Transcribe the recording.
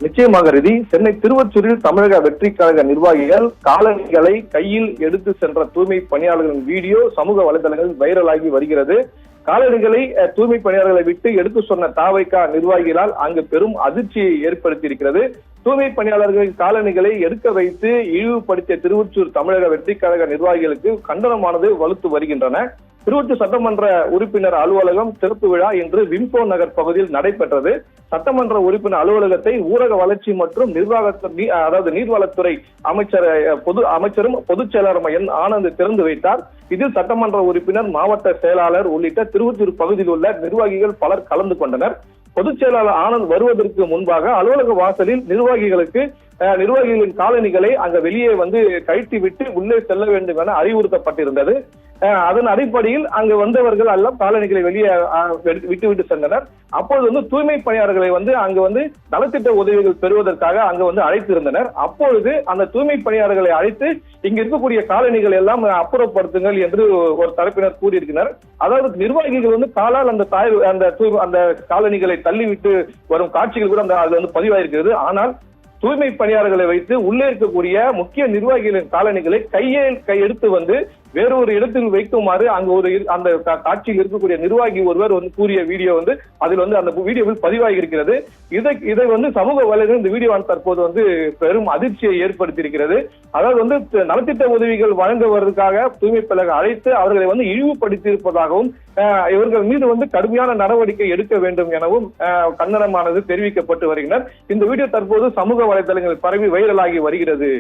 நிச்சயமாக ரீதி. சென்னை திருவொற்றியூரில் தமிழக வெற்றி கழக நிர்வாகிகள் காலணிகளை கையில் எடுத்து சென்ற தூய்மை பணியாளர்களின் வீடியோ சமூக வலைதளங்களில் வைரலாகி வருகிறது. காலணிகளை தூய்மை பணியாளர்களை விட்டு எடுத்து சொன்ன தாவைக்கா நிர்வாகிகளால் அங்கு பெரும் அதிர்ச்சியை ஏற்படுத்தி இருக்கிறது. தூய்மை பணியாளர்களின் காலணிகளை எடுக்க வைத்து இழிவுபடுத்திய திருவொற்றியூர் தமிழக வெற்றி கழக நிர்வாகிகளுக்கு கண்டனமானது வலுத்து வருகின்றன. திருவொற்றியூர் சட்டமன்ற உறுப்பினர் அலுவலகம் திறப்பு விழா இன்று விம்கோ நகர் பகுதியில் நடைபெற்றது. சட்டமன்ற உறுப்பினர் அலுவலகத்தை ஊரக வளர்ச்சி மற்றும் நீர்வளத்துறை அமைச்சரும் பொதுச் செயலாளர் என் ஆனந்த் திறந்து வைத்தார். இதில் சட்டமன்ற உறுப்பினர், மாவட்ட செயலாளர் உள்ளிட்ட திருவொற்றியூர் பகுதியில் உள்ள நிர்வாகிகள் பலர் கலந்து கொண்டனர். பொதுச் செயலாளர் ஆனந்த் வருவதற்கு முன்பாக அலுவலக வாசலில் நிர்வாகிகளின் காலணிகளை அங்க வெளியே கழட்டி விட்டு உள்ளே செல்ல வேண்டும் என அறிவுறுத்தப்பட்டிருந்தது. அதன் அடிப்படையில் அங்கு வந்தவர்கள் எல்லாம் காலணிகளை வெளியே விட்டு சென்றனர். அப்பொழுது தூய்மை பணியாளர்களை அங்கு நலத்திட்ட உதவிகள் பெறுவதற்காக அங்கு அழைத்திருந்தனர். அப்பொழுது அந்த தூய்மை பணியாளர்களை அழைத்து இங்க இருக்கக்கூடிய காலணிகள் எல்லாம் அப்புறப்படுத்துங்கள் என்று ஒரு தரப்பினர் கூறியிருக்கிறார். அதாவது நிர்வாகிகள் காலால் அந்த காலணிகளை தள்ளிவிட்டு வரும் காட்சிகள் கூட அதுல பதிவாயிருக்கிறது. ஆனால் தூய்மை பணியாளர்களை வைத்து உள்ளே இருக்கக்கூடிய முக்கிய நிர்வாகிகளின் காலணிகளை எடுத்து வேறொரு இடத்தில் வைக்குமாறு அங்கு அந்த காட்சியில் இருக்கக்கூடிய நிர்வாகி ஒருவர் கூறிய வீடியோ அதில் அந்த வீடியோவில் பதிவாகி இருக்கிறது. இதை சமூக வலைதளம் இந்த வீடியோ தற்போது பெரும் அதிர்ச்சியை ஏற்படுத்தி இருக்கிறது. அதாவது நலத்திட்ட உதவிகள் வழங்குவதற்காக தூய்மை பணியாளர்கள் அழைத்து அவர்களை இழிவுபடுத்தி இருப்பதாகவும் இவர்கள் மீது கடுமையான நடவடிக்கை எடுக்க வேண்டும் எனவும் கண்டனமானது தெரிவிக்கப்பட்டு வருகின்றனர். இந்த வீடியோ தற்போது சமூக வலைதளங்களில் பரவி வைரலாகி வருகிறது.